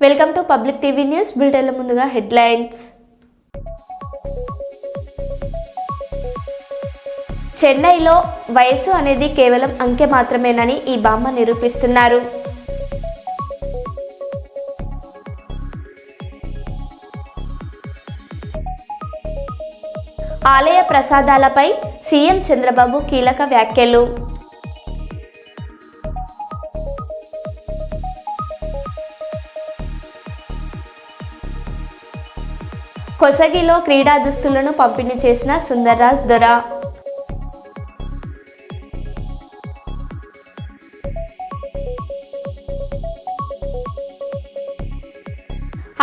Welcome to public TV news బులెటిన్ల ముందుగా headlines. చెన్నైలో వయసు అనేది కేవలం అంకె మాత్రమేనని ఈ బామ్మ నిరూపిస్తున్నారు. ఆలయ ప్రసాదాలపై సీఎం చంద్రబాబు కీలక వ్యాఖ్యలు. కొసగిలో క్రీడా దుస్తులను పంపిణీ చేసిన సుందర్రాజ్ దొర.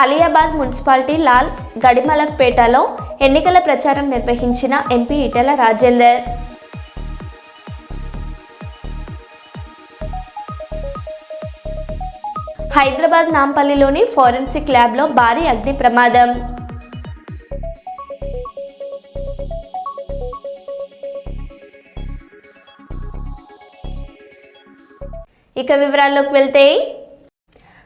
అలియాబాద్ మున్సిపాలిటీ లాల్ గడిమలక్పేటలో ఎన్నికల ప్రచారం నిర్వహించిన ఎంపీ ఈటెల రాజేందర్. హైదరాబాద్ నాంపల్లిలోని ఫోరెన్సిక్ ల్యాబ్లో భారీ అగ్ని ప్రమాదం. ఇక వివరాల్లోకి వెళ్తే,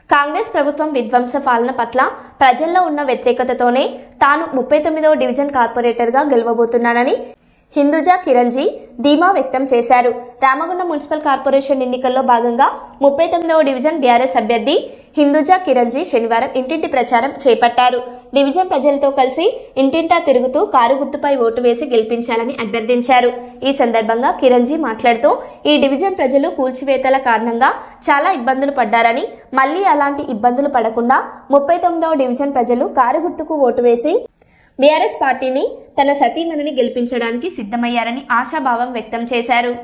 కాంగ్రెస్ ప్రభుత్వం విధ్వంస పాలన పట్ల ప్రజల్లో ఉన్న వ్యతిరేకతతోనే తాను 39వ డివిజన్ కార్పొరేటర్గా గెలవబోతున్నానని హిందూజా కిరణ్జీ ధీమా వ్యక్తం చేశారు. రామగుండం మున్సిపల్ కార్పొరేషన్ ఎన్నికల్లో భాగంగా 39వ డివిజన్ బీఆర్ఎస్ అభ్యర్థి హిందూజా కిరణ్జీ శనివారం ఇంటింటి ప్రచారం చేపట్టారు. డివిజన్ ప్రజలతో కలిసి ఇంటింటా తిరుగుతూ కారు గుర్తుపై ఓటు వేసి గెలిపించాలని అభ్యర్థించారు. ఈ సందర్భంగా కిరణ్జీ మాట్లాడుతూ, ఈ డివిజన్ ప్రజలు కూల్చివేతల కారణంగా చాలా ఇబ్బందులు పడ్డారని, మళ్లీ అలాంటి ఇబ్బందులు పడకుండా 39వ డివిజన్ ప్రజలు కారు గుర్తుకు ఓటు వేసి బీఆర్ఎస్ పార్టీని తన సతీమణిని గెలిపించడానికి సిద్ధమయ్యారని ఆశాభావం వ్యక్తం చేశారు.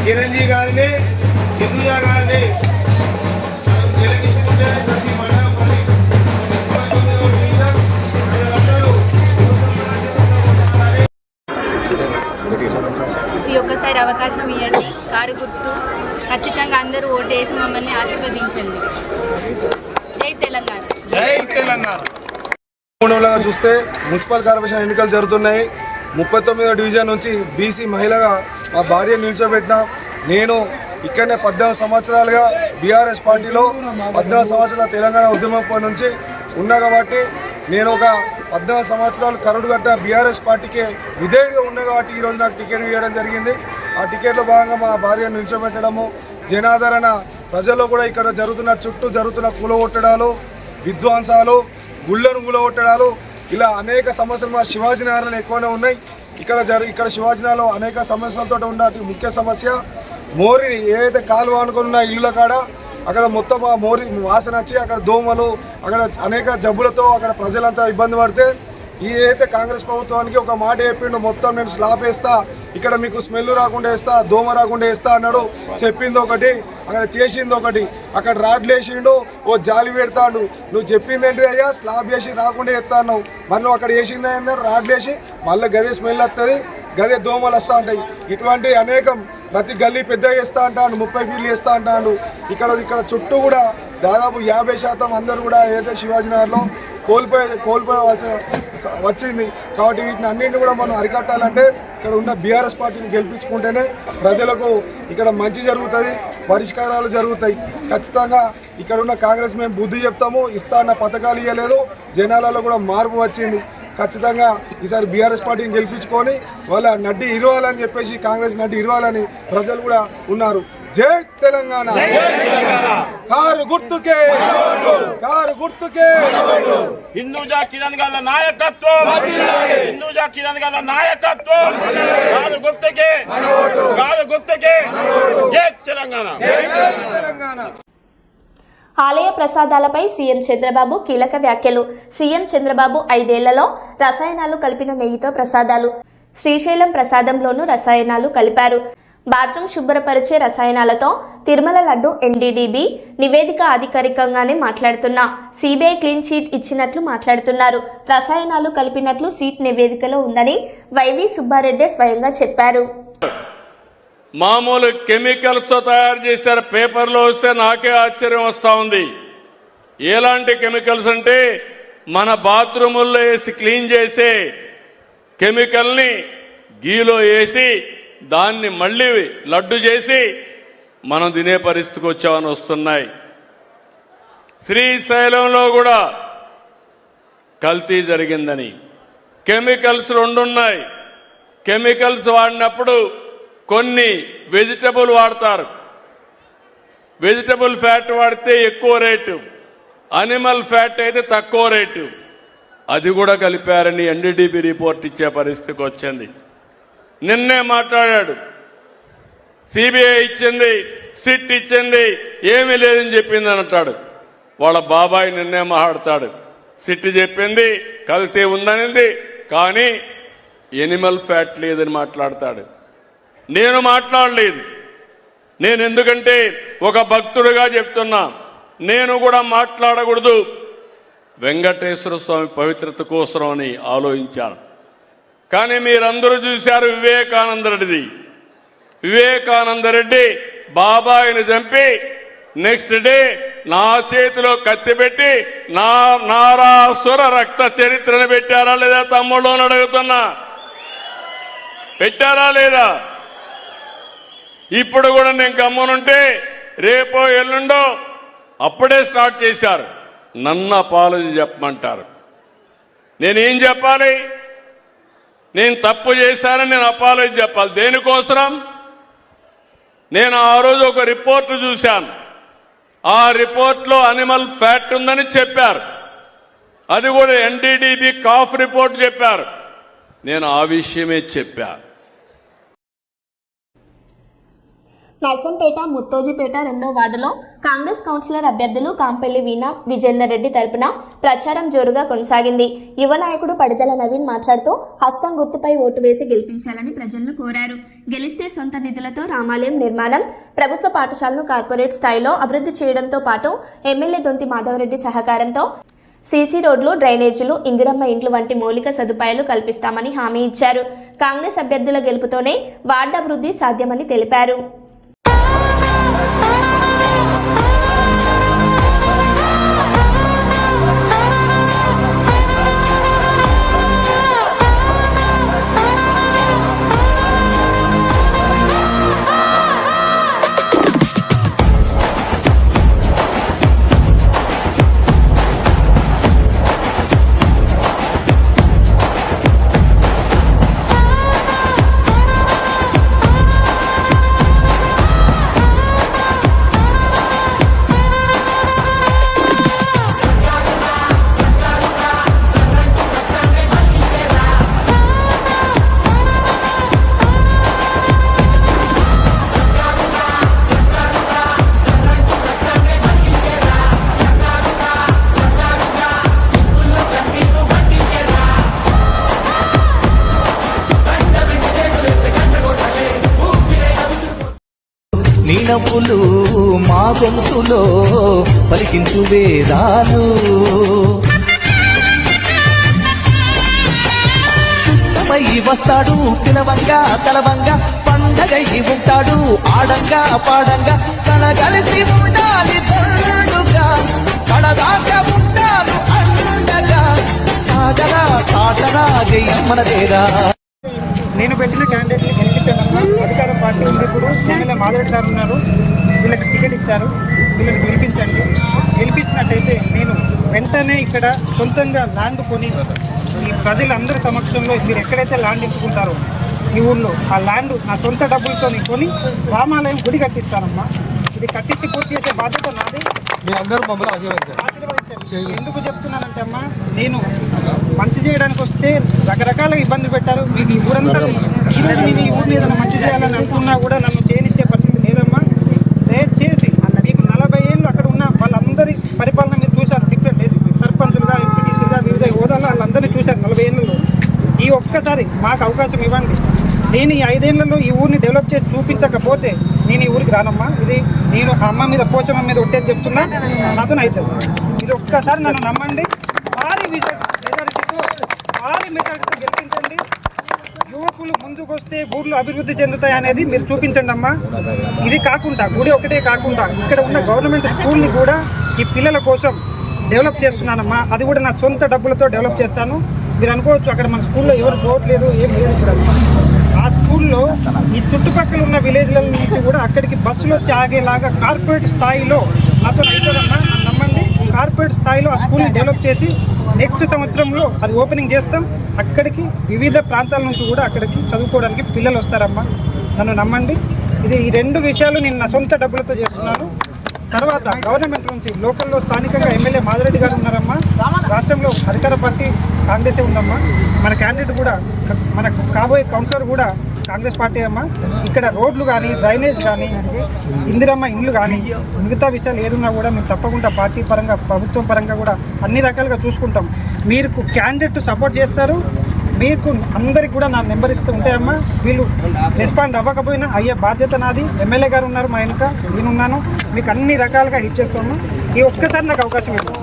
కిరణ్జీ గారిని హిందూజా గారిని ఈ ఒక్కసారి అవకాశం ఇవ్వండి. కారు గుర్తు ఖచ్చితంగా అందరూ ఓటేసి మమ్మల్ని ఆశీర్వదించండి. జై తెలంగాణ. జై తెలంగాణ. చూస్తే మున్సిపల్ కార్పొరేషన్ ఎన్నికలు జరుగుతున్నాయి. 39వ డివిజన్ నుంచి బీసీ మహిళగా మా భార్య నిల్చోబెట్టిన నేను ఇక్కడనే 14 సంవత్సరాలుగా బీఆర్ఎస్ పార్టీలో 14 సంవత్సరాల తెలంగాణ ఉద్యమం నుంచి ఉన్నా కాబట్టి నేను ఒక 14 సంవత్సరాలు కరుడుగట్ట బీఆర్ఎస్ పార్టీకి విధేయుడిగా ఉన్నా కాబట్టి ఈరోజు నాకు టికెట్ ఇవ్వడం జరిగింది. ఆ టికెట్లో భాగంగా మా భార్యను నిల్చోబెట్టడము, జనాదరణ ప్రజల్లో కూడా ఇక్కడ చుట్టూ జరుగుతున్న కూలగొట్టడాలు, విధ్వంసాలు, గుళ్ళను కూలగొట్టడాలు, ఇలా అనేక సమస్యలు మా శివాజీనగర్లో ఎక్కువనే ఉన్నాయి. ఇక్కడ శివాజీనగర్లో అనేక సమస్యలతో ఉన్న అతి ముఖ్య సమస్య మోరి ఏదైతే కాలువ అనుకున్న ఇల్లుల కాడ అక్కడ మొత్తం ఆ మోరి వాసన వచ్చి అక్కడ దోమలు, అక్కడ అనేక జబ్బులతో అక్కడ ప్రజలంతా ఇబ్బంది పడితే ఏదైతే కాంగ్రెస్ ప్రభుత్వానికి ఒక మాట చెప్పిండు, మొత్తం నేను స్లాబ్ వేస్తా, ఇక్కడ మీకు స్మెల్ రాకుండా వేస్తా, దోమ రాకుండా వేస్తా అన్నాడు. చెప్పింది ఒకటి, అక్కడ చేసింది ఒకటి. అక్కడ రాడ్లు వేసిండు, ఓ జాలి పెడతాడు. నువ్వు చెప్పింది ఏంటి అయ్యా, స్లాబ్ వేసి రాకుండా వేస్తా అన్నావు, మరి నువ్వు అక్కడ వేసింది ఏంటంటే రాడ్లు వేసి మళ్ళీ గదే స్మెల్ వస్తుంది, గదే దోమలు వస్తూ ఉంటాయి. ఇటువంటి అనేకం ప్రతి గల్లీ పెద్ద చేస్తా అంటాడు, 30 ఫీట్లు చేస్తా అంటాడు. ఇక్కడ చుట్టూ కూడా దాదాపు 50% అందరూ కూడా ఏదైతే శివాజీనగర్లో కోల్పోవాల్సి వచ్చింది. కాబట్టి వీటిని అన్నింటినీ కూడా మనం అరికట్టాలంటే ఇక్కడ ఉన్న బీఆర్ఎస్ పార్టీని గెలిపించుకుంటేనే ప్రజలకు ఇక్కడ మంచి జరుగుతుంది, పరిష్కారాలు జరుగుతాయి. ఖచ్చితంగా ఇక్కడ ఉన్న కాంగ్రెస్ మేము బుద్ధి చెప్తాము, ఇస్తా అన్న పథకాలు ఇవ్వలేదు, జనాలలో కూడా మార్పు వచ్చింది. ఖచ్చితంగా ఈసారి బీఆర్ఎస్ పార్టీని గెలిపించుకొని వాళ్ళ నడ్డి ఇరవాలని చెప్పేసి, కాంగ్రెస్ నడ్డి ఇరవాలని ప్రజలు కూడా ఉన్నారు. జై తెలంగాణ, కారు గుర్తుకే, కారు గుర్తుకే. హిందూజా కిరణ్ గారి నాయకత్వం, హిందూజా కిరణ్ గారి నాయకత్వం, కారు గుర్తుకే, కారు గుర్తుకే. జై తెలంగాణ. ఆలయ ప్రసాదాలపై సీఎం చంద్రబాబు కీలక వ్యాఖ్యలు. సీఎం చంద్రబాబు 5 ఏళ్లలో రసాయనాలు కలిపిన నెయ్యితో ప్రసాదాలు. శ్రీశైలం ప్రసాదంలోనూ రసాయనాలు కలిపారు. బాత్రూమ్ శుభ్రపరిచే రసాయనాలతో తిరుమల లడ్డు ఎన్డీడీబీ నివేదిక అధికారికంగానే మాట్లాడుతున్నా సిబిఐ క్లీన్ చీట్ ఇచ్చినట్లు మాట్లాడుతున్నారు. రసాయనాలు కలిపినట్లు సీట్ నివేదికలో ఉందని వైవి సుబ్బారెడ్డి స్వయంగా చెప్పారు. మామూలు కెమికల్స్తో తయారు చేశారు. పేపర్లో వస్తే నాకే ఆశ్చర్యం వస్తూ ఉంది. ఎలాంటి కెమికల్స్ అంటే మన బాత్రూముల్లో వేసి క్లీన్ చేసే కెమికల్ని గీలో వేసి దాన్ని మళ్ళీ లడ్డు చేసి మనం తినే పరిస్థితికి వచ్చామని వస్తున్నాయి. శ్రీశైలంలో కూడా కల్తీ జరిగిందని. కెమికల్స్ 2 ఉన్నాయి. కెమికల్స్ వాడినప్పుడు కొన్ని వెజిటబుల్ వాడతారు. వెజిటబుల్ ఫ్యాట్ వాడితే ఎక్కువ రేటు, అనిమల్ ఫ్యాట్ అయితే తక్కువ రేటు. అది కూడా కలిపారని ఎన్డీడీబీ రిపోర్ట్ ఇచ్చే పరిస్థితికి వచ్చింది. నిన్నే మాట్లాడాడు. సిబిఐ ఇచ్చింది, సిట్ ఇచ్చింది, ఏమీ లేదని చెప్పింది అని అంటాడు. వాళ్ళ బాబాయ్ నిన్నే మాట్లాడతాడు. సిట్ చెప్పింది కల్తీ ఉందనింది, కానీ ఎనిమల్ ఫ్యాట్ లేదని మాట్లాడతాడు. నేను మాట్లాడలేదు. నేను ఎందుకంటే ఒక భక్తుడిగా చెప్తున్నా, నేను కూడా మాట్లాడకూడదు. వెంకటేశ్వర స్వామి పవిత్రత కోసం అని ఆలోచించాను. కానీ మీరందరూ చూశారు వివేకానంద రెడ్డిది. వివేకానంద రెడ్డి బాబాయిని చంపి నెక్స్ట్ డే నా చేతిలో కత్తి పెట్టి నారాసుర రక్త చరిత్రను పెట్టారా లేదా తమ్ముళ్ళు అని అడుగుతున్నా. పెట్టారా లేదా? ఇప్పుడు కూడా నేను గమ్మునుంటే రేపో ఎల్లుండో అప్పుడే స్టార్ట్ చేశారు. నన్ను అపాలజీ చెప్పమంటారు. నేనేం చెప్పాలి? నేను తప్పు చేశానని నేను అపాలజీ చెప్పాలి. దేనికోసం? నేను ఆ రోజు ఒక రిపోర్టు చూశాను. ఆ రిపోర్ట్లో అనిమల్ ఫ్యాట్ ఉందని చెప్పారు. అది కూడా ఎన్డీడీబీ కాఫ్ రిపోర్ట్ చెప్పారు. నేను ఆ విషయమే చెప్పాను. నైసంపేట, ముత్తోజిపేట 2వ వార్డులో కాంగ్రెస్ కౌన్సిలర్ అభ్యర్థులు కాంపల్లి వీణ, విజేందర్ రెడ్డి తరపున ప్రచారం జోరుగా కొనసాగింది. యువ నాయకుడు పడిదల నవీన్ మాట్లాడుతూ హస్తం గుర్తుపై ఓటు వేసి గెలిపించాలని ప్రజలను కోరారు. గెలిస్తే సొంత నిధులతో రామాలయం నిర్మాణం, ప్రభుత్వ పాఠశాలను కార్పొరేట్ స్థాయిలో అభివృద్ధి చేయడంతో పాటు ఎమ్మెల్యే దొంతి మాధవరెడ్డి సహకారంతో సీసీ రోడ్లు, డ్రైనేజీలు, ఇందిరమ్మ ఇండ్లు వంటి మౌలిక సదుపాయాలు కల్పిస్తామని హామీ ఇచ్చారు. కాంగ్రెస్ అభ్యర్థుల గెలుపుతోనే వార్డు అభివృద్ధి సాధ్యమని తెలిపారు. నవ్వులు మా గొంతులో పలికించు వేదాలు. చుట్టమై వస్తాడు పిలవంగా తలవంగా, పండగై ఉంటాడు ఆడంగా పాడంగా, కలగలిసి ఉండాలి తోడుగా, కడదాకా ఉంటారు అండగా, సాగరా తాటరా మనదేరా. నేను పెట్టిన క్యాండిడేట్ని గెలిపించానమ్మా. అధికార పార్టీ ఉంది, ఇప్పుడు ఎమ్మెల్యే మాధవ్ సార్ ఉన్నారు, వీళ్ళకి టికెట్ ఇచ్చారు, వీళ్ళని గెలిపించండి. గెలిపించినట్టయితే నేను వెంటనే ఇక్కడ సొంతంగా ల్యాండ్ కొని ఈ ప్రజలందరి సమక్షంలో మీరు ఎక్కడైతే ల్యాండ్ ఎంచుకుంటారో ఈ ఊళ్ళో ఆ ల్యాండ్ నా సొంత డబ్బులతో కొని రామాలయం గుడి కట్టిస్తానమ్మా. ఇది కట్టించి పూర్తి చేసే బాధ్యత నాది. ఆశీర్వదించండి. ఎందుకు చెప్తున్నానంటే అమ్మా, నేను మంచి చేయడానికి వస్తే రకరకాల ఇబ్బందులు పెట్టారు. మీకు ఈ ఊరంతా ఈరోజు నేను ఈ ఊరిని ఏదైనా మంచి చేయాలని అనుకున్నా కూడా నన్ను చేయనిచ్చే పరిస్థితి లేదమ్మా. దయచేసి మీకు 40 ఏళ్ళు అక్కడ ఉన్న వాళ్ళందరి పరిపాలన మీరు చూశారు. డిఫరెంట్ సర్పంచులుగా, ఎంపీటీసీలుగా, వివిధ హోదాలో వాళ్ళందరినీ చూశారు 40 ఏళ్ళలో. ఈ ఒక్కసారి మాకు అవకాశం ఇవ్వండి. నేను ఈ 5 ఏళ్లలో ఈ ఊరిని డెవలప్ చేసి చూపించకపోతే నేను ఈ ఊరికి రానమ్మా. ఇది నేను అమ్మ మీద పోషమ్మ మీద ఒట్టేది చెప్తున్నా, నాతో అవుతుంది. ఇది ఒక్కసారి నన్ను నమ్మండి. భారీ మెజారిటీతో గెలిపించండి. యువకులు ముందుకు వస్తే ఊర్లు అభివృద్ధి చెందుతాయి అనేది మీరు చూపించండి అమ్మా. ఇది కాకుండా గుడి ఒకటే కాకుండా ఇక్కడ ఉన్న గవర్నమెంట్ స్కూల్ని కూడా ఈ పిల్లల కోసం డెవలప్ చేస్తున్నానమ్మా. అది కూడా నా సొంత డబ్బులతో డెవలప్ చేస్తాను. మీరు అనుకోవచ్చు అక్కడ మన స్కూల్లో ఎవరు పోవట్లేదు, ఏం లేదు కూడా. ఆ స్కూల్లో ఈ చుట్టుపక్కల ఉన్న విలేజ్ల నుంచి కూడా అక్కడికి బస్సులు వచ్చి ఆగేలాగా కార్పొరేట్ స్థాయిలో నాతో అవుతుందమ్మా. నమ్మండి, కార్పొరేట్ స్థాయిలో ఆ స్కూల్ని డెవలప్ చేసి నెక్స్ట్ సంవత్సరంలో అది ఓపెనింగ్ చేస్తాం. అక్కడికి వివిధ ప్రాంతాల నుంచి కూడా అక్కడికి చదువుకోవడానికి పిల్లలు వస్తారమ్మా. నన్ను నమ్మండి. ఇది ఈ 2 విషయాలు నేను నా సొంత డబ్బులతో చేస్తున్నాను. తర్వాత గవర్నమెంట్ నుంచి లోకల్లో స్థానికంగా ఎమ్మెల్యే మాధవరెడ్డి గారు ఉన్నారమ్మా. రాష్ట్రంలో అధికార పార్టీ కాంగ్రెసే ఉందమ్మా. మన క్యాండిడేట్ కూడా, మన కాబోయే కౌన్సిలర్ కూడా కాంగ్రెస్ పార్టీ అమ్మా. ఇక్కడ రోడ్లు కానీ, డ్రైనేజ్ కానీ, ఇందిరమ్మ ఇండ్లు కానీ, మిగతా విషయాలు ఏదున్నా కూడా మేము తప్పకుండా పార్టీ పరంగా, ప్రభుత్వం పరంగా కూడా అన్ని రకాలుగా చూసుకుంటాం. మీరు క్యాండిడేట్ సపోర్ట్ చేస్తారు, మీకు అందరికి కూడా నా నెంబర్ ఇస్తూ ఉంటాయమ్మా. వీళ్ళు రెస్పాండ్ అవ్వకపోయినా అయ్యే బాధ్యత నాది. ఎమ్మెల్యే గారు ఉన్నారు మా వెనుక, నేనున్నాను. మీకు అన్ని రకాలుగా హిట్ చేస్తాము. ఈ ఒక్కసారి నాకు అవకాశం ఇవ్వండి.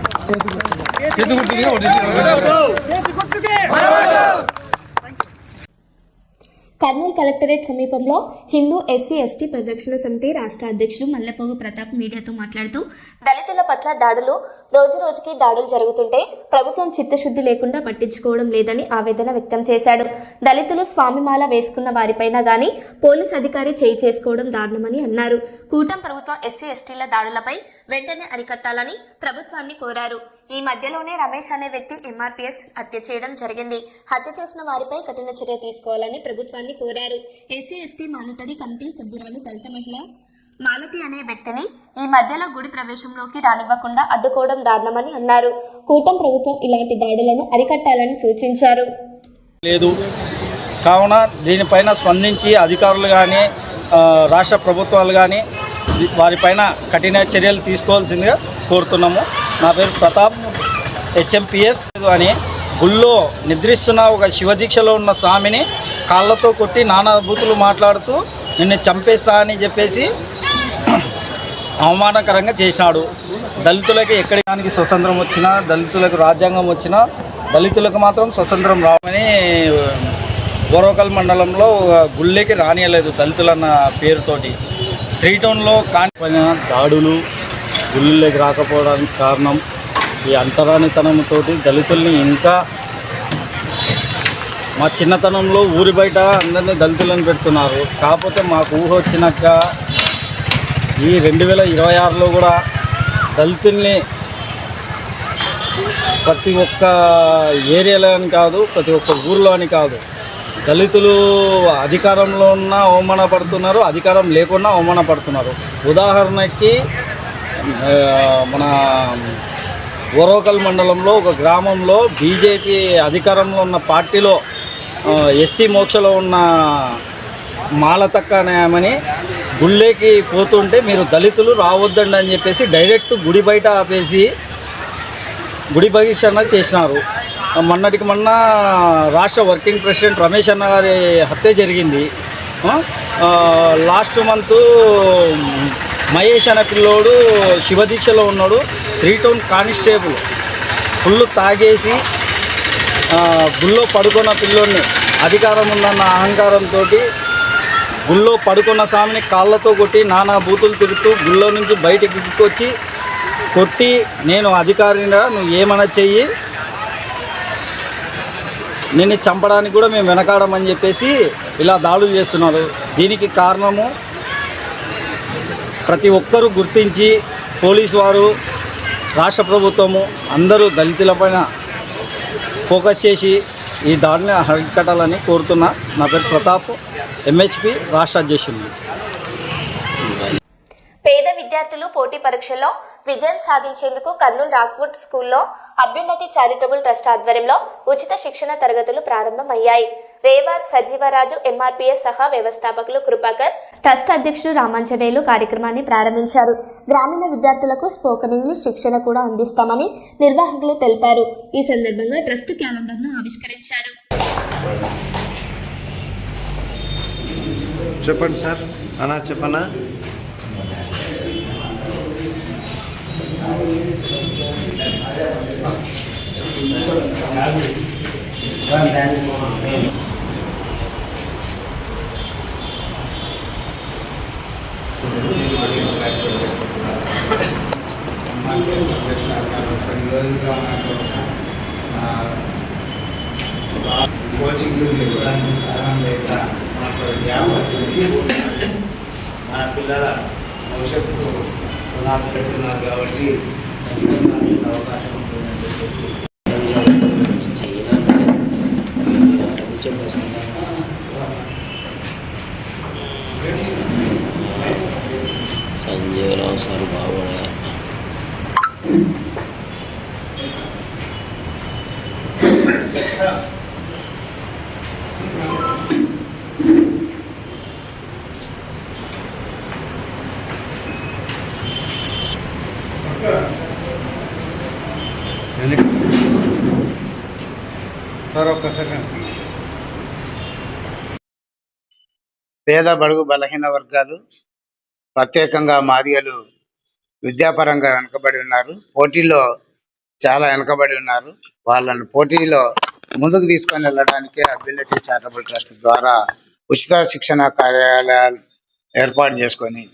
కర్నూలు కలెక్టరేట్ సమీపంలో హిందూ ఎస్సీ ఎస్టీ పరిరక్షణ సమితి రాష్ట్ర అధ్యక్షుడు మల్లెపోగు ప్రతాప్ మీడియాతో మాట్లాడుతూ దళితుల పట్ల దాడులు రోజురోజుకి దాడులు జరుగుతుంటే ప్రభుత్వం చిత్తశుద్ధి లేకుండా పట్టించుకోవడం లేదని ఆవేదన వ్యక్తం చేశాడు. దళితులు స్వామిమాల వేసుకున్న వారిపైన గానీ పోలీస్ అధికారి చేయి చేసుకోవడం దారుణమని అన్నారు. కూటమి ప్రభుత్వం ఎస్సీ ఎస్టీల దాడులపై వెంటనే అరికట్టాలని ప్రభుత్వాన్ని కోరారు. ఈ మధ్యలోనే రమేష్ అనే వ్యక్తి ఎంఆర్పీఎస్ హత్య చేయడం జరిగింది. హత్య చేసిన వారిపై కఠిన చర్య తీసుకోవాలని ప్రభుత్వాన్ని కోరారు. ఎస్సీ ఎస్టీ మానిటరీ కమిటీ సభ్యురాలు దళిత మహిళ మాలతి అనే వ్యక్తిని ఈ మధ్యలో గుడి ప్రవేశంలోకి రానివ్వకుండా అడ్డుకోవడం దారుణమని అన్నారు. కూటమి ప్రభుత్వం ఇలాంటి దాడులను అరికట్టాలని సూచించారు. లేదు కావున దీనిపైన స్పందించి అధికారులు కానీ, రాష్ట్ర ప్రభుత్వాలు కానీ వారిపైన కఠిన చర్యలు తీసుకోవాల్సిందిగా కోరుతున్నాము. నా పేరు ప్రతాప్, హెచ్ఎంపిఎస్ అని. గుళ్ళో నిద్రిస్తున్న ఒక శివదీక్షలో ఉన్న స్వామిని కాళ్ళతో కొట్టి నానా బూతులు మాట్లాడుతూ నిన్ను చంపేస్తా అని చెప్పేసి అవమానకరంగా చేశాడు. దళితులకి ఎక్కడికి స్వతంత్రం వచ్చినా, దళితులకు రాజ్యాంగం వచ్చినా దళితులకు మాత్రం స్వతంత్రం రావని ఓరోకల్ మండలంలో గుళ్ళకి రానియలేదు దళితులన్న పేరుతోటి. 3 టౌన్లో దాడులు గుళ్ళకి రాకపోవడానికి కారణం ఈ అంటరానితనంతో దళితుల్ని ఇంకా మా చిన్నతనంలో ఊరి బయట అందరినీ దళితులను పెడుతున్నారు. కాకపోతే మాకు ఊహ వచ్చినాక ఈ 2026లో కూడా దళితుల్ని ప్రతి ఒక్క ఏరియాలో అని కాదు, ప్రతి ఒక్క ఊరిలో అని కాదు, దళితులు అధికారంలో ఉన్న అవమానపడుతున్నారు, అధికారం లేకుండా అవమానపడుతున్నారు. ఉదాహరణకి మన ఓరోకల్ మండలంలో ఒక గ్రామంలో బీజేపీ అధికారంలో ఉన్న పార్టీలో ఎస్సీ మోక్షలో ఉన్న మాలతక్క అనేమని గుళ్ళేకి పోతుంటే మీరు దళితులు రావద్దండి అని చెప్పేసి డైరెక్ట్ గుడి బయట ఆపేసి గుడి బహిష్కరణ చేసినారు. మొన్నటికి మొన్న రాష్ట్ర వర్కింగ్ ప్రెసిడెంట్ రమేష్ అన్న గారి హత్య జరిగింది. లాస్ట్ మంత్ మహేష్ అనే పిల్లోడు శివదీక్షలో ఉన్నాడు. 3 టౌన్ కానిస్టేబుల్ ఫుల్ తాగేసి గుళ్ళో పడుకున్న పిల్లోడిని అధికారం ఉందన్న అహంకారంతో గుళ్ళో పడుకున్న స్వామిని కాళ్ళతో కొట్టి నానా బూతులు తిరుగుతూ గుళ్ళో నుంచి బయటికి ఇట్టుకొచ్చి కొట్టి, నేను అధికారిగా నువ్వు ఏమైనా చెయ్యి, నిన్ను చంపడానికి కూడా మేము వెనకాడమని చెప్పేసి ఇలా దాడులు చేస్తున్నారు. దీనికి కారణము ప్రతి ఒక్కరూ గుర్తించి పోలీసు వారు, రాష్ట్ర ప్రభుత్వము అందరూ దళితులపైన ఫోకస్ చేసి ఈ దాడిని అరికట్టాలని కోరుతున్నా. నా పేరు ప్రతాప్, ఎంహెచ్పి రాష్ట్ర అధ్యక్షుడు. పేద విద్యార్థులు పోటీ పరీక్షల్లో విజయం సాధించేందుకు కర్నూలు రాక్వుడ్ స్కూల్లో అభ్యున్నతి చారిటబుల్ ట్రస్ట్ ఆధ్వర్యంలో ఉచిత శిక్షణ తరగతులు ప్రారంభమయ్యాయి. రేవార్ సజీవరాజు ఎంఆర్పీఎస్ సహా వ్యవస్థాపకులు కృపాకర్, ట్రస్ట్ అధ్యక్షుడు రామాంజనేయులు కార్యక్రమాన్ని ప్రారంభించారు. గ్రామీణ విద్యార్థులకు స్పోకెన్ ఇంగ్లీష్ శిక్షణ కూడా అందిస్తామని నిర్వాహకులు తెలిపారు. ఈ సందర్భంగా ట్రస్ట్ క్యాలెండర్ను ఆవిష్కరించారు. చెప్పండి సార్. అన్నా చెప్పనా? కోచింగ్లు తీసుకోవడానికి స్థానం లేక మనకు గ్యాప్ వచ్చింది. మన పిల్లల భవిష్యత్తుకు పునాది పెడుతున్నారు కాబట్టి అవకాశం ఉంటుందని చెప్పేసి సంజీవరావు సార్ బాగున్నాయి. సార్ ఒక్క సెకండ్. పేద బడుగు బలహీన వర్గాలు, ప్రత్యేకంగా మాదిగలు విద్యాపరంగా వెనుకబడి ఉన్నారు. పోటీలో చాలా వెనుకబడి ఉన్నారు. వాళ్ళని పోటీలో ముందుకు తీసుకొని వెళ్ళడానికే అభ్యున్నతి చారిటబుల్ ట్రస్ట్ ద్వారా ఉచిత శిక్షణ కార్యాలయాలు ఏర్పాటు చేసుకొని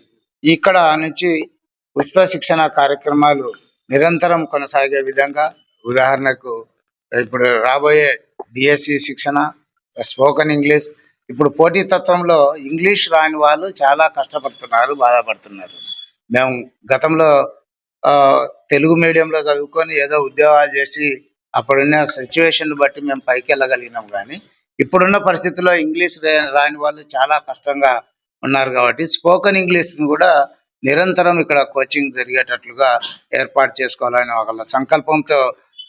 ఇక్కడ నుంచి ఉచిత శిక్షణ కార్యక్రమాలు నిరంతరం కొనసాగే విధంగా, ఉదాహరణకు ఇప్పుడు రాబోయే డిఎస్సి శిక్షణ, స్పోకెన్ ఇంగ్లీష్, ఇప్పుడు పోటీతత్వంలో ఇంగ్లీష్ రాని వాళ్ళు చాలా కష్టపడుతున్నారు, బాధపడుతున్నారు. మేము గతంలో తెలుగు మీడియంలో చదువుకొని ఏదో ఉద్యోగాలు చేసి అప్పుడున్న సిచ్యువేషన్ బట్టి మేము పైకి వెళ్ళగలిగినాం. కానీ ఇప్పుడున్న పరిస్థితుల్లో ఇంగ్లీష్ రాని వాళ్ళు చాలా కష్టంగా ఉన్నారు. కాబట్టి స్పోకెన్ ఇంగ్లీష్ని కూడా నిరంతరం ఇక్కడ కోచింగ్ జరిగేటట్లుగా ఏర్పాటు చేసుకోవాలని ఒక సంకల్పంతో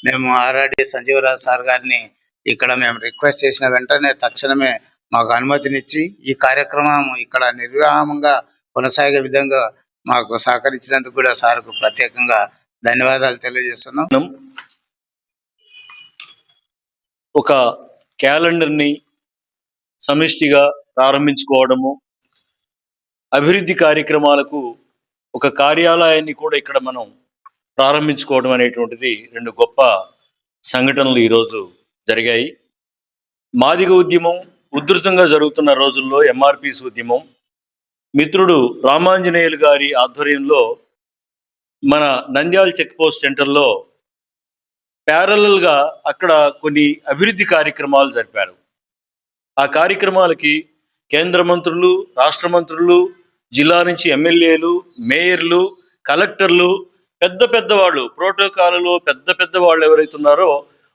మేము ఆల్రెడీ సంజీవరాజు సార్ గారిని ఇక్కడ మేము రిక్వెస్ట్ చేసిన వెంటనే తక్షణమే మాకు అనుమతినిచ్చి ఈ కార్యక్రమం ఇక్కడ నిర్విరామంగా కొనసాగే విధంగా మాకు సహకరించినందుకు కూడా సార్కు ప్రత్యేకంగా ధన్యవాదాలు తెలియజేస్తున్నాం. ఒక క్యాలెండర్ని సమిష్టిగా ప్రారంభించుకోవడము, అభివృద్ధి కార్యక్రమాలకు ఒక కార్యాలయాన్ని కూడా ఇక్కడ మనం ప్రారంభించుకోవడం అనేటువంటిది రెండు గొప్ప సంఘటనలు ఈరోజు జరిగాయి. మాదిగ ఉద్యమం ఉధృతంగా జరుగుతున్న రోజుల్లో ఎంఆర్పిఎస్ ఉద్యమం మిత్రుడు రామాంజనేయులు గారి ఆధ్వర్యంలో మన నంద్యాల చెక్ పోస్ట్ సెంటర్లో ప్యారలల్గా అక్కడ కొన్ని అభివృద్ధి కార్యక్రమాలు జరిపారు. ఆ కార్యక్రమాలకి కేంద్ర మంత్రులు, రాష్ట్ర మంత్రులు, జిల్లా నుంచి ఎమ్మెల్యేలు, మేయర్లు, కలెక్టర్లు, పెద్ద పెద్ద వాళ్ళు, ప్రోటోకాల్లో పెద్ద పెద్ద వాళ్ళు ఎవరైతే ఉన్నారో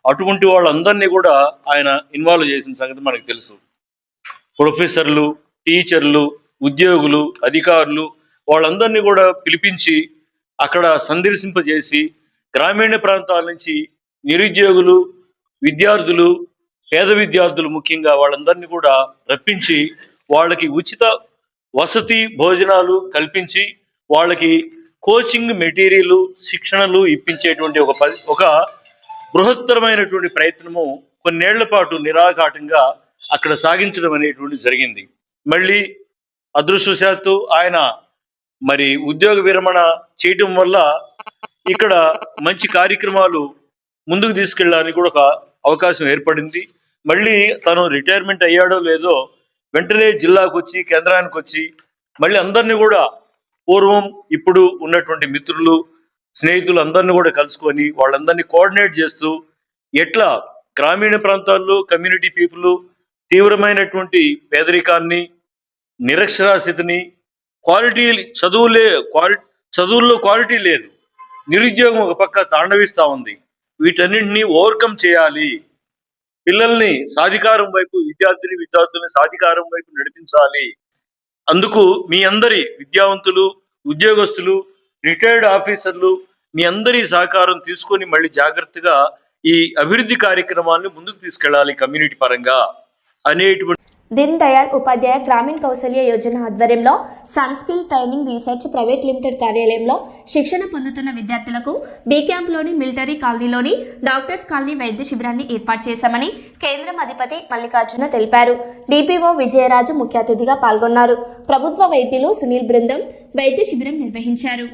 అటువంటి వాళ్ళందరినీ కూడా ఆయన ఇన్వాల్వ్ చేసిన సంగతి మనకు తెలుసు. ప్రొఫెసర్లు, టీచర్లు, ఉద్యోగులు, అధికారులు వాళ్ళందరినీ కూడా పిలిపించి అక్కడ సందర్శింపజేసి గ్రామీణ ప్రాంతాల నుంచి నిరుద్యోగులు, విద్యార్థులు, పేద విద్యార్థులు ముఖ్యంగా వాళ్ళందరినీ కూడా రప్పించి వాళ్ళకి ఉచిత వసతి భోజనాలు కల్పించి వాళ్ళకి కోచింగ్ మెటీరియల్, శిక్షణలు ఇప్పించేటువంటి ఒక బృహత్తరమైనటువంటి ప్రయత్నము కొన్నేళ్ల పాటు నిరాఘాటంగా అక్కడ సాగించడం అనేటువంటి జరిగింది. మళ్ళీ అదృష్టవశాత్తు ఆయన మరి ఉద్యోగ విరమణ చేయటం వల్ల ఇక్కడ మంచి కార్యక్రమాలు ముందుకు తీసుకెళ్ళడానికి కూడా ఒక అవకాశం ఏర్పడింది. మళ్ళీ తను రిటైర్మెంట్ అయ్యాడో లేదో వెంటనే జిల్లాకు వచ్చి కేంద్రానికి వచ్చి మళ్ళీ అందరినీ కూడా పూర్వం ఇప్పుడు ఉన్నటువంటి మిత్రులు స్నేహితులు అందరినీ కూడా కలుసుకొని వాళ్ళందరినీ కోఆర్డినేట్ చేస్తూ ఎట్లా గ్రామీణ ప్రాంతాల్లో కమ్యూనిటీ పీపుల్ తీవ్రమైనటువంటి పేదరికాన్ని, నిరక్షరాస్యతని, చదువుల్లో క్వాలిటీ లేదు, నిరుద్యోగం ఒక పక్క తాండవిస్తూ ఉంది. వీటన్నింటినీ ఓవర్కమ్ చేయాలి. పిల్లల్ని సాధికారం వైపు, విద్యార్థుల్ని సాధికారం వైపు నడిపించాలి. అందుకు మీ అందరి విద్యావంతులు, ఉద్యోగస్తులు, రిటైర్డ్ ఆఫీసర్లు మీ అందరి సహకారం తీసుకొని మళ్ళీ జాగ్రత్తగా ఈ అభివృద్ధి కార్యక్రమాలను ముందుకు తీసుకెళ్ళాలి కమ్యూనిటీ పరంగా అనేటువంటి దీన్ దయాళ్ ఉపాధ్యాయ గ్రామీణ కౌశల్య యోజన ఆధ్వర్యంలో సన్స్కిల్ ట్రైనింగ్ రీసెర్చ్ ప్రైవేట్ లిమిటెడ్ కార్యాలయంలో శిక్షణ పొందుతున్న విద్యార్థులకు బీ క్యాంప్లోని మిలిటరీ కాలనీలోని డాక్టర్స్ కాలనీ వైద్య శిబిరాన్ని ఏర్పాటు చేశామని కేంద్రం అధిపతి మల్లికార్జున తెలిపారు. డిపిఓ విజయరాజు ముఖ్య అతిథిగా పాల్గొన్నారు. ప్రభుత్వ వైద్యులు సునీల్ బృందం వైద్య శిబిరం నిర్వహించారు.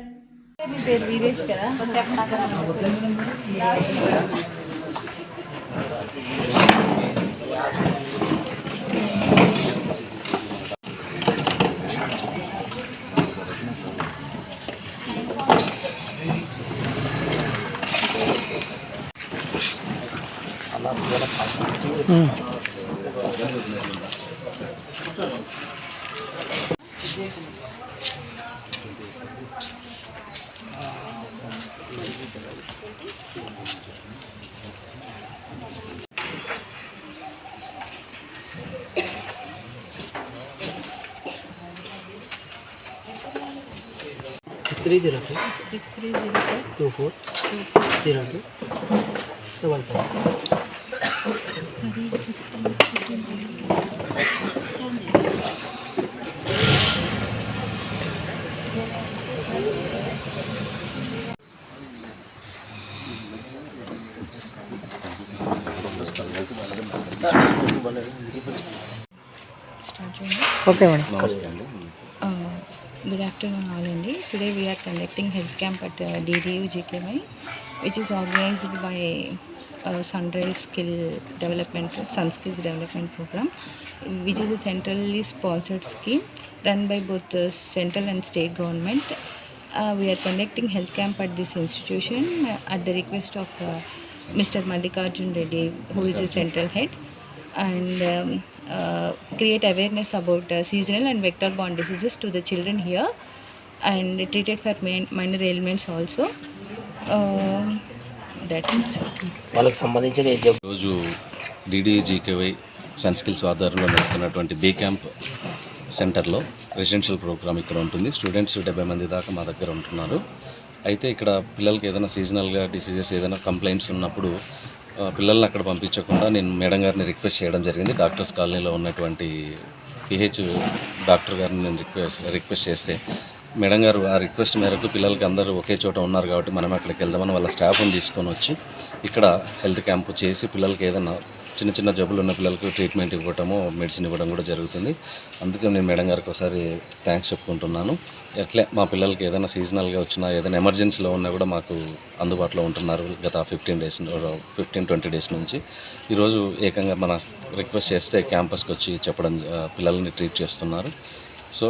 Okay, madam. Good afternoon, all India. Today we are conducting health camp at DDU GKY, which is organized by Sunrise Skill Development, Sun Skills Development Program, which is a centrally sponsored scheme run by both the central and state government. We are conducting health camp at this institution at the request of Mr. Mallikarjun Reddy, who is the central head, and create awareness about seasonal and vector-borne diseases to the children here, and treated for minor ailments also. That's it. రోజు DDGKY sun skills ఆధ్వర్యంలో నడుపుతున్నటువంటి be camp సెంటర్లో residential programme ఇక్కడ ఉంటుంది. Students 70 మంది దాకా మా దగ్గర ఉంటున్నారు. అయితే ఇక్కడ పిల్లలకి ఏదైనా సీజనల్గా డిసీజెస్ ఏదైనా కంప్లైంట్స్ ఉన్నప్పుడు పిల్లల్ని అక్కడ పంపించకుండా నేను మేడం గారిని రిక్వెస్ట్ చేయడం జరిగింది. డాక్టర్స్ కాలనీలో ఉన్నటువంటి పిహెచ్ డాక్టర్ గారిని నేను రిక్వెస్ట్ చేస్తే మేడం గారు ఆ రిక్వెస్ట్ మేరకు పిల్లలకి అందరూ ఒకే చోట ఉన్నారు కాబట్టి మనం అక్కడికి వెళ్దామని వాళ్ళ స్టాఫ్ని తీసుకొని వచ్చి ఇక్కడ హెల్త్ క్యాంపు చేసి పిల్లలకి ఏదైనా చిన్న చిన్న జబ్బులు ఉన్న పిల్లలకు ట్రీట్మెంట్ ఇవ్వటము, మెడిసిన్ ఇవ్వడం కూడా జరుగుతుంది. అందుకే నేను మేడం గారికి ఒకసారి థ్యాంక్స్ చెప్పుకుంటున్నాను. ఎట్లే మా పిల్లలకి ఏదైనా సీజనల్గా వచ్చినా ఏదైనా ఎమర్జెన్సీలో ఉన్నా కూడా మాకు అందుబాటులో ఉంటున్నారు. గత 15-20 డేస్ నుంచి ఈరోజు ఏకంగా మన రిక్వెస్ట్ చేస్తే క్యాంపస్కి వచ్చి చెప్పడం పిల్లల్ని ట్రీట్ చేస్తున్నారు. సో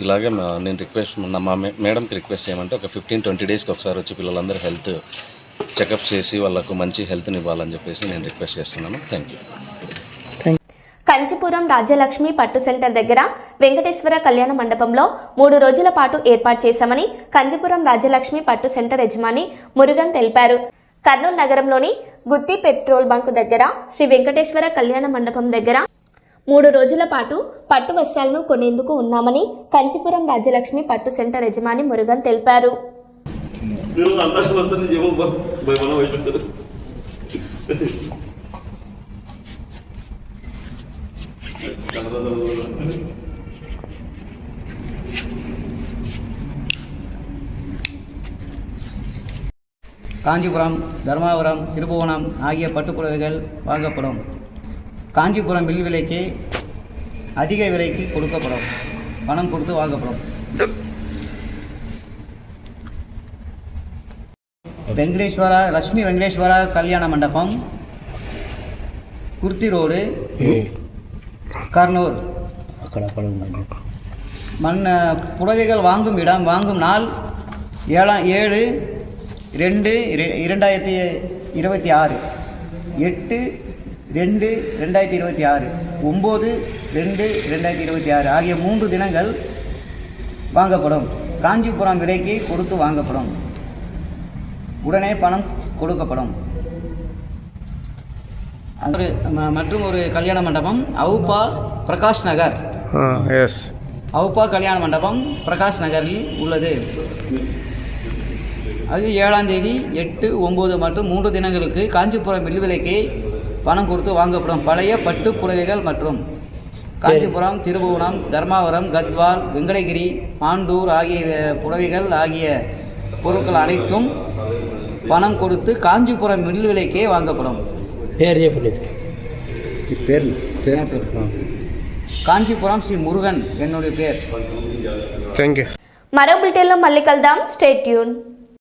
ఇలాగే నేను రిక్వెస్ట్ మా మేడంకి రిక్వెస్ట్ చేయమంటే ఒక 15-20 డేస్కి ఒకసారి వచ్చి పిల్లలందరూ హెల్త్ చెకప్ చేసి వాళ్ళకు మంచి హెల్త్ని ఇవ్వాలని చెప్పేసి నేను రిక్వెస్ట్ చేస్తున్నాను. Thank you. కంచిపురం రాజ్యలక్ష్మి పట్టు సెంటర్ దగ్గర వెంకటేశ్వర కళ్యాణ మండపంలో 3 రోజుల పాటు ఏర్పాటు చేశామని కంచిపురం రాజ్యలక్ష్మి పట్టు సెంటర్ యజమాని మురుగన్ తెలిపారు. కర్నూలు నగరంలోని గుత్తి పెట్రోల్ బంక్ దగ్గర శ్రీ వెంకటేశ్వర కళ్యాణ మండపం దగ్గర 3 రోజుల పాటు పట్టు వస్త్రాలను కొనేందుకు ఉన్నామని కంచిపురం రాజ్యలక్ష్మి పట్టు సెంటర్ యజమాని మురుగన్ తెలిపారు. காஞ்சிபுரம், தர்மாபுரம், திருப்புவனம் ஆகிய பட்டுப்புடவைகள் வாங்கப்படும். காஞ்சிபுரம் மில் விலைக்கு அதிக விலைக்கு கொடுக்கப்படும், பணம் கொடுத்து வாங்கப்படும். லட்சுமி வெங்கடேஸ்வரா கல்யாண மண்டபம், குர்த்தி ரோடு, கர்னூல். புடவைகள் வாங்கும் இடம், வாங்கும் நாள் 7/2/2026, 8/2/2026, 9/2/2026 ஆகிய 3 தினங்கள் வாங்கப்படும். காஞ்சிபுரம் விலைக்கு கொடுத்து வாங்கப்படும். உடனே பணம் கொடுக்கப்படும். மற்றும் ஒரு கல்யாண மண்டபம் அவுப்பா பிரகாஷ் நகர். அவுப்பா கல்யாண மண்டபம் பிரகாஷ் நகரில் உள்ளது. அது 7ஆம் தேதி 8, 9 மற்றும் 3 தினங்களுக்கு காஞ்சிபுரம் மில் விலைக்கு பணம் கொடுத்து வாங்கப்படும். பழைய பட்டு புடவைகள் மற்றும் காஞ்சிபுரம், திருபுவனம், தர்மாவரம், கத்வால், வெங்கடகிரி, மாண்டூர் ஆகிய புடவைகள் ஆகிய பொருட்கள் அனைத்தும் பணம் கொடுத்து காஞ்சிபுரம் மில் விலைக்கே வாங்கப்படும். కాంచీపురం శ్రీ మురుగన్ ఎన్నుడి పేరు. మరో బులెటిన్లో మళ్ళీ కలుద్దాం. Stay tune.